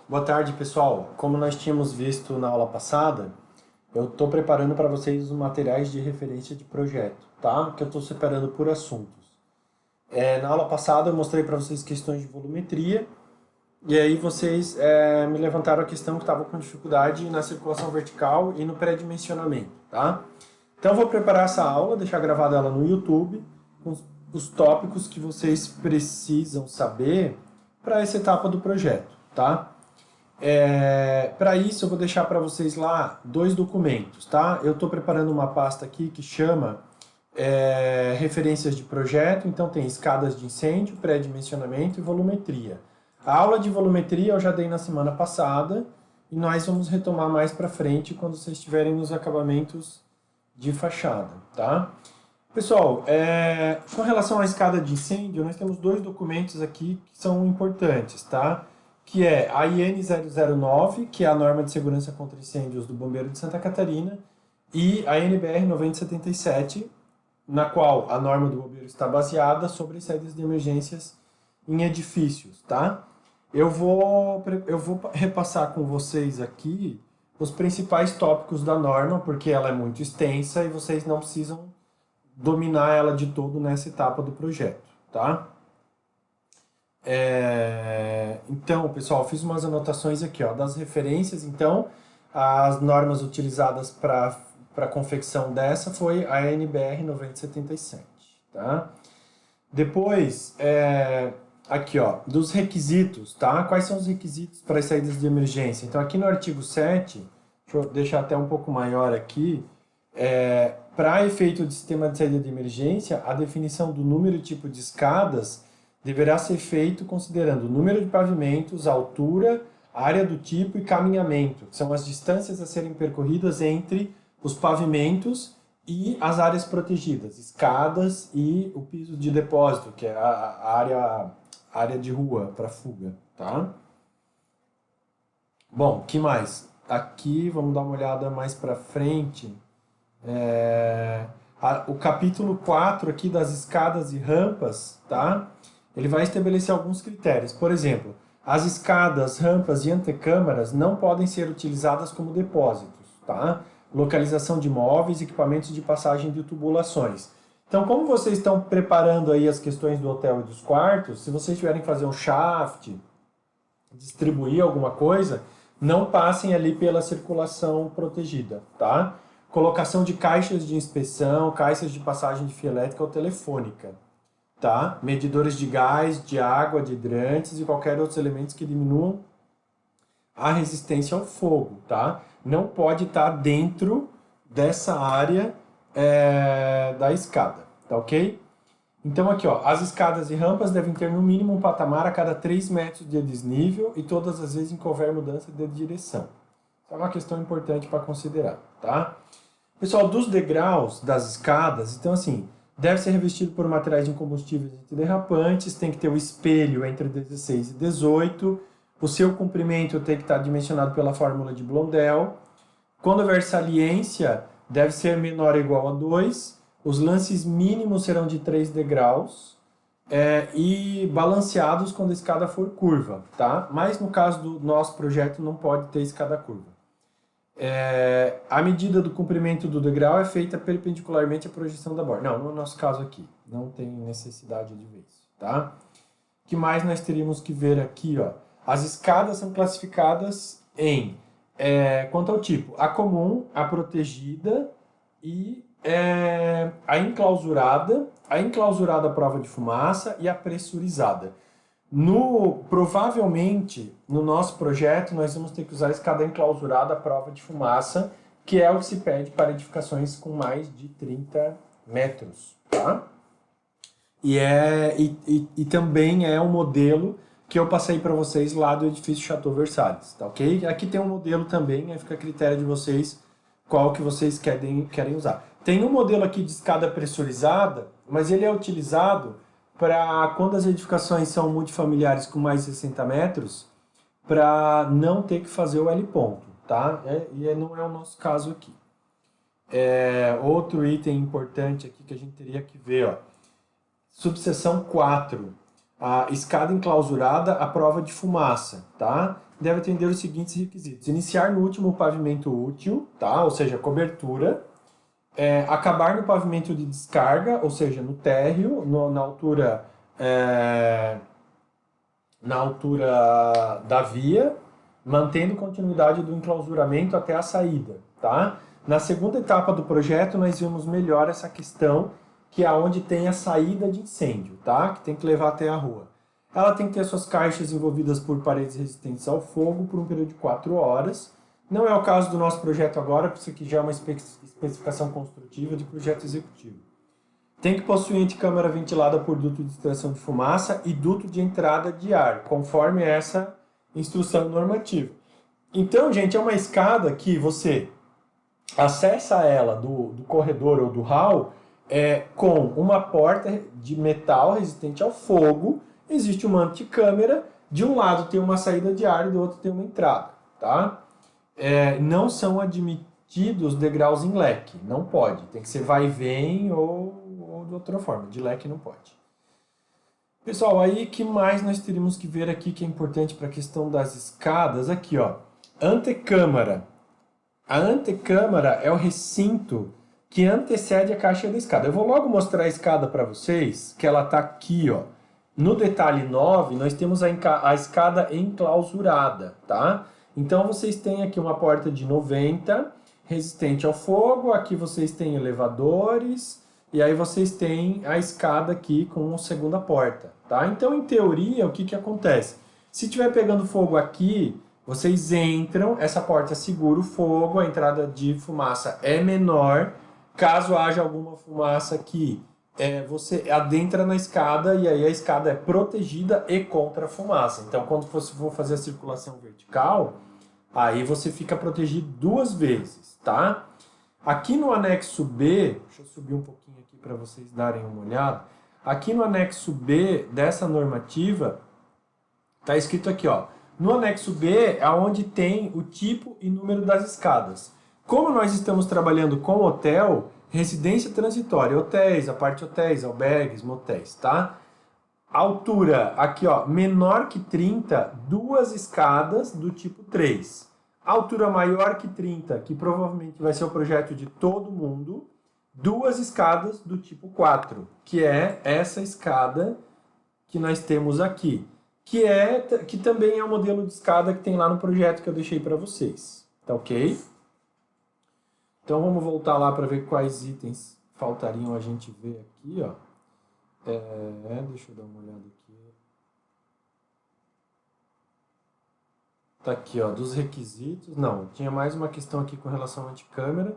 Boa tarde, pessoal. Como nós tínhamos visto na aula passada, eu estou preparando para vocês os materiais de referência de projeto, tá? Que eu estou separando por assuntos. Na aula passada eu mostrei para vocês questões de volumetria, e aí vocês me levantaram a questão que estava com dificuldade na circulação vertical e no pré-dimensionamento, tá? Então eu vou preparar essa aula, deixar gravada ela no YouTube, com os tópicos que vocês precisam saber para essa etapa do projeto, tá? Para isso eu vou deixar para vocês lá dois documentos, tá? Eu estou preparando uma pasta aqui que chama referências de projeto, então tem escadas de incêndio, pré-dimensionamento e volumetria. A aula de volumetria eu já dei na semana passada e nós vamos retomar mais para frente quando vocês estiverem nos acabamentos de fachada, tá? Pessoal, com relação à escada de incêndio, nós temos dois documentos aqui que são importantes, tá? Que é a IN 009, que é a norma de segurança contra incêndios do Bombeiro de Santa Catarina, e a NBR 9077, na qual a norma do bombeiro está baseada sobre saídas de emergências em edifícios, tá? Eu vou repassar com vocês aqui os principais tópicos da norma, porque ela é muito extensa e vocês não precisam dominar ela de todo nessa etapa do projeto, tá? Então, pessoal, fiz umas anotações aqui, ó, das referências. Então, as normas utilizadas para a confecção dessa foi a NBR 9077, tá? Depois, aqui, ó, dos requisitos, tá? Quais são os requisitos para as saídas de emergência? Então, aqui no artigo 7, deixa eu deixar até um pouco maior aqui, para efeito de sistema de saída de emergência, a definição do número e tipo de escadas deverá ser feito considerando o número de pavimentos, a altura, a área do tipo e caminhamento, que são as distâncias a serem percorridas entre os pavimentos e as áreas protegidas, escadas e o piso de depósito, que é a área de rua para fuga, tá? Bom, que mais? Aqui, vamos dar uma olhada mais para frente. O capítulo 4 aqui das escadas e rampas, tá? Ele vai estabelecer alguns critérios. Por exemplo, as escadas, rampas e antecâmaras não podem ser utilizadas como depósitos, tá? Localização de móveis, equipamentos de passagem de tubulações. Então, como vocês estão preparando aí as questões do hotel e dos quartos, se vocês tiverem que fazer um shaft, distribuir alguma coisa, não passem ali pela circulação protegida, tá? Colocação de caixas de inspeção, caixas de passagem de fio elétrica ou telefônica, tá? Medidores de gás, de água, de hidrantes e qualquer outros elementos que diminuam a resistência ao fogo, tá? Não pode estar dentro dessa área da escada, tá ok? Então aqui, ó, as escadas e rampas devem ter no mínimo um patamar a cada 3 metros de desnível e todas as vezes em que houver mudança de direção. Isso é uma questão importante para considerar, tá? Pessoal, dos degraus das escadas, então assim, deve ser revestido por materiais incombustíveis antiderrapantes, tem que ter o espelho entre 16 e 18, o seu comprimento tem que estar dimensionado pela fórmula de Blondel. Quando houver saliência, deve ser menor ou igual a 2, os lances mínimos serão de 3 degraus e balanceados quando a escada for curva, tá? Mas no caso do nosso projeto não pode ter escada curva. A medida do comprimento do degrau é feita perpendicularmente à projeção da borda. Não, no nosso caso aqui, não tem necessidade de ver isso, tá? O que mais nós teríamos que ver aqui, ó? As escadas são classificadas em, quanto ao tipo, a comum, a protegida e a enclausurada à prova de fumaça e a pressurizada. Provavelmente, no nosso projeto, nós vamos ter que usar a escada enclausurada à prova de fumaça, que é o que se pede para edificações com mais de 30 metros, tá? E também é um modelo que eu passei para vocês lá do edifício Chateau Versalhes, tá ok? Aqui tem um modelo também, aí fica a critério de vocês qual que vocês querem usar. Tem um modelo aqui de escada pressurizada, mas ele é utilizado para quando as edificações são multifamiliares com mais de 60 metros, para não ter que fazer o L ponto, tá? E não é o nosso caso aqui. Outro item importante aqui que a gente teria que ver, ó. Subseção 4, a escada enclausurada à prova de fumaça, tá? deve atender os seguintes requisitos. Iniciar no último pavimento útil, tá? Ou seja, cobertura. Acabar no pavimento de descarga, ou seja, no térreo, na altura da via, mantendo continuidade do enclausuramento até a saída, tá? Na segunda etapa do projeto, nós vimos melhor essa questão, que é onde tem a saída de incêndio, tá? Que tem que levar até a rua. Ela tem que ter suas caixas envolvidas por paredes resistentes ao fogo por um período de 4 horas. Não é o caso do nosso projeto agora, porque isso aqui já é uma especificação construtiva de projeto executivo. Tem que possuir anticâmara ventilada por duto de extração de fumaça e duto de entrada de ar, conforme essa instrução normativa. Então, gente, é uma escada que você acessa ela do corredor ou do hall com uma porta de metal resistente ao fogo. Existe uma anticâmara, de um lado tem uma saída de ar e do outro tem uma entrada, tá? Não são admitidos degraus em leque, não pode. Tem que ser vai e vem ou de outra forma, de leque não pode. Pessoal, aí que mais nós teríamos que ver aqui que é importante para a questão das escadas? Aqui, ó, antecâmara. A antecâmara é o recinto que antecede a caixa da escada. Eu vou logo mostrar a escada para vocês, que ela está aqui, ó. No detalhe 9, nós temos a escada enclausurada, tá? Então, vocês têm aqui uma porta de 90, resistente ao fogo, aqui vocês têm elevadores, e aí vocês têm a escada aqui com a segunda porta, tá? Então, em teoria, o que que acontece? Se estiver pegando fogo aqui, vocês entram, essa porta segura o fogo, a entrada de fumaça é menor. Caso haja alguma fumaça aqui, você adentra na escada e aí a escada é protegida e contra a fumaça. Então, quando você for fazer a circulação vertical, aí você fica protegido 2 vezes, tá? Aqui no anexo B, deixa eu subir um pouquinho aqui para vocês darem uma olhada. Aqui no anexo B dessa normativa, tá escrito aqui, ó. No anexo B é onde tem o tipo e número das escadas. Como nós estamos trabalhando com hotel, residência transitória, hotéis, a parte hotéis, albergues, motéis, tá? Altura, aqui ó, menor que 30, 2 escadas do tipo 3. Altura maior que 30, que provavelmente vai ser o projeto de todo mundo, 2 escadas do tipo 4, que é essa escada que nós temos aqui. Que também é o modelo de escada que tem lá no projeto que eu deixei para vocês. Tá ok? Então vamos voltar lá para ver quais itens faltariam a gente ver aqui, ó. Deixa eu dar uma olhada aqui. Tá aqui, ó, dos requisitos. Não, tinha mais uma questão aqui com relação à anticâmara.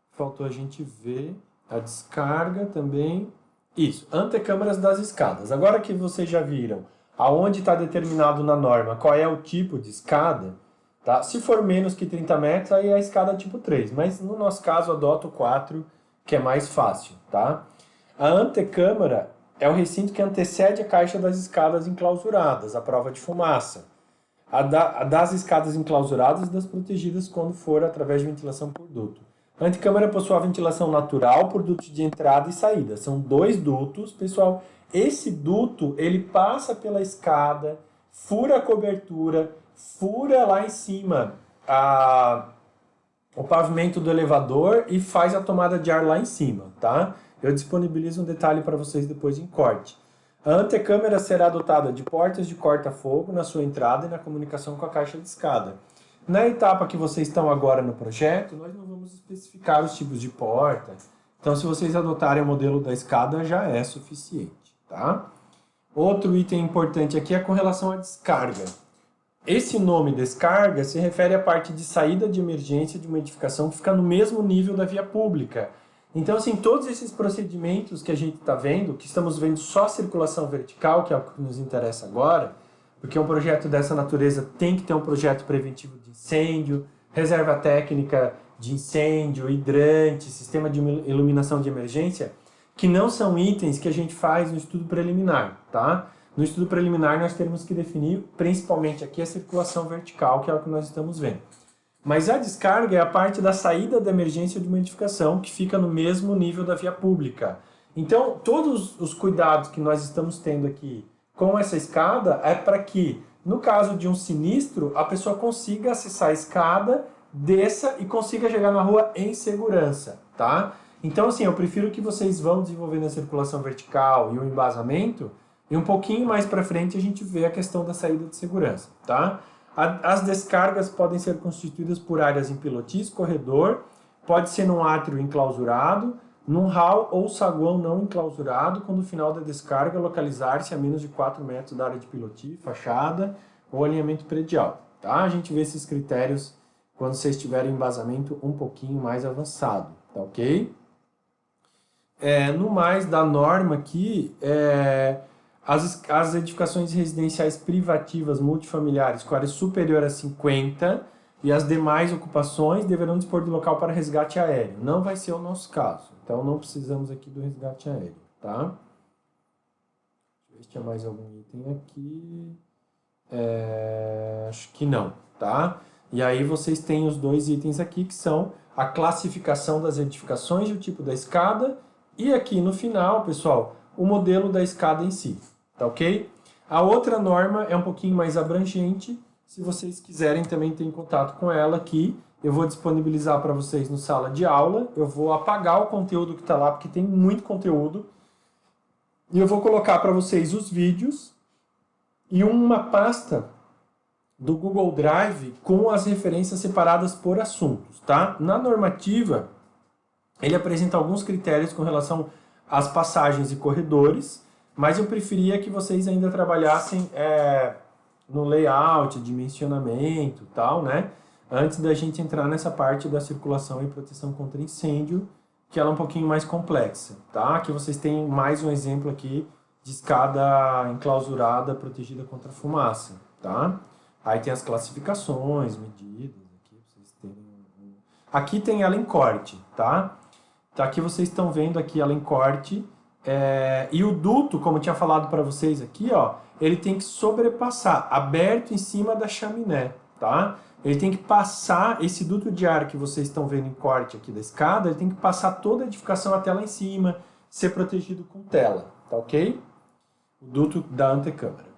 Faltou a gente ver a descarga também. Isso, antecâmaras das escadas. Agora que vocês já viram aonde está determinado na norma qual é o tipo de escada, tá? Se for menos que 30 metros, aí é a escada tipo 3. Mas no nosso caso, adoto o 4, que é mais fácil, tá? A antecâmara é o recinto que antecede a caixa das escadas enclausuradas, a prova de fumaça. Das escadas enclausuradas e das protegidas quando for através de ventilação por duto. A antecâmara possui a ventilação natural por duto de entrada e saída. São 2 dutos, pessoal. Esse duto, ele passa pela escada, fura a cobertura, fura lá em cima o pavimento do elevador e faz a tomada de ar lá em cima, tá? Eu disponibilizo um detalhe para vocês depois em corte. A antecâmara será dotada de portas de corta-fogo na sua entrada e na comunicação com a caixa de escada. Na etapa que vocês estão agora no projeto, nós não vamos especificar os tipos de porta. Então, se vocês adotarem o modelo da escada, já é suficiente, tá? Outro item importante aqui é com relação à descarga. Esse nome descarga se refere à parte de saída de emergência de uma edificação que fica no mesmo nível da via pública. Então, assim, todos esses procedimentos que a gente está vendo, que estamos vendo só circulação vertical, que é o que nos interessa agora, porque um projeto dessa natureza tem que ter um projeto preventivo de incêndio, reserva técnica de incêndio, hidrante, sistema de iluminação de emergência, que não são itens que a gente faz no estudo preliminar, tá? No estudo preliminar nós temos que definir, principalmente aqui, a circulação vertical, que é o que nós estamos vendo. Mas a descarga é a parte da saída da emergência de uma edificação que fica no mesmo nível da via pública. Então, todos os cuidados que nós estamos tendo aqui com essa escada é para que no caso de um sinistro, a pessoa consiga acessar a escada, desça e consiga chegar na rua em segurança, tá? Então, assim, eu prefiro que vocês vão desenvolvendo a circulação vertical e o embasamento, e um pouquinho mais para frente a gente vê a questão da saída de segurança, tá? As descargas podem ser constituídas por áreas em pilotis, corredor, pode ser num átrio enclausurado, num hall ou saguão não enclausurado, quando o final da descarga localizar-se a menos de 4 metros da área de pilotis, fachada ou alinhamento predial, tá? A gente vê esses critérios quando vocês tiverem embasamento um pouquinho mais avançado, tá ok? No mais da norma aqui, as edificações residenciais privativas multifamiliares com área superior a 50 e as demais ocupações deverão dispor de local para resgate aéreo. Não vai ser o nosso caso, então não precisamos aqui do resgate aéreo, tá? Deixa eu ver se tinha mais algum item aqui. Acho que não, tá? E aí vocês têm os dois itens aqui que são a classificação das edificações e o tipo da escada e aqui no final, pessoal, o modelo da escada em si, tá ok? A outra norma é um pouquinho mais abrangente, se vocês quiserem também ter contato com ela aqui, eu vou disponibilizar para vocês no sala de aula, eu vou apagar o conteúdo que está lá, porque tem muito conteúdo, e eu vou colocar para vocês os vídeos e uma pasta do Google Drive com as referências separadas por assuntos, tá? Na normativa, ele apresenta alguns critérios com relação às passagens e corredores, mas eu preferia que vocês ainda trabalhassem no layout, dimensionamento e tal, né? Antes da gente entrar nessa parte da circulação e proteção contra incêndio, que ela é um pouquinho mais complexa, tá? Aqui vocês têm mais um exemplo aqui de escada enclausurada protegida contra fumaça, tá? Aí tem as classificações, medidas, aqui vocês terem. Aqui tem ela em corte, tá? Aqui vocês estão vendo aqui ela em corte. E o duto, como eu tinha falado para vocês aqui, ó, ele tem que sobrepassar, aberto em cima da chaminé, tá? Ele tem que passar, esse duto de ar que vocês estão vendo em corte aqui da escada, ele tem que passar toda a edificação até lá em cima, ser protegido com tela, tá ok? O duto da antecâmara.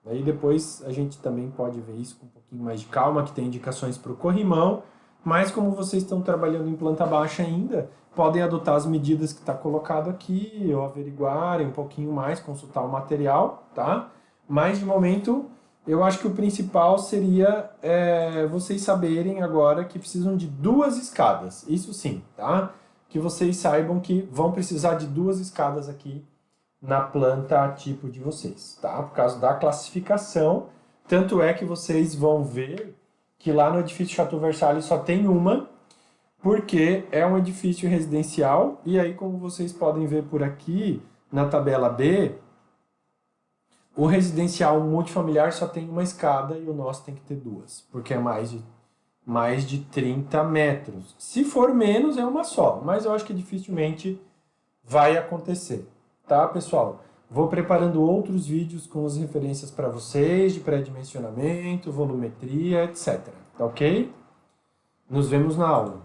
Aí depois a gente também pode ver isso com um pouquinho mais de calma, que tem indicações para o corrimão, mas como vocês estão trabalhando em planta baixa ainda, podem adotar as medidas que está colocado aqui, ou averiguarem um pouquinho mais, consultar o material, tá? Mas de momento, eu acho que o principal seria vocês saberem agora que precisam de 2 escadas, isso sim, tá? Que vocês saibam que vão precisar de 2 escadas aqui na planta tipo de vocês, tá? Por causa da classificação, tanto é que vocês vão ver que lá no edifício Chateau Versalhes só tem uma, porque é um edifício residencial, e aí como vocês podem ver por aqui, na tabela B, o residencial multifamiliar só tem uma escada e o nosso tem que ter 2, porque é mais de 30 metros. Se for menos, é uma só, mas eu acho que dificilmente vai acontecer. Tá, pessoal? Vou preparando outros vídeos com as referências para vocês, de pré-dimensionamento, volumetria, etc. Tá ok? Nos vemos na aula.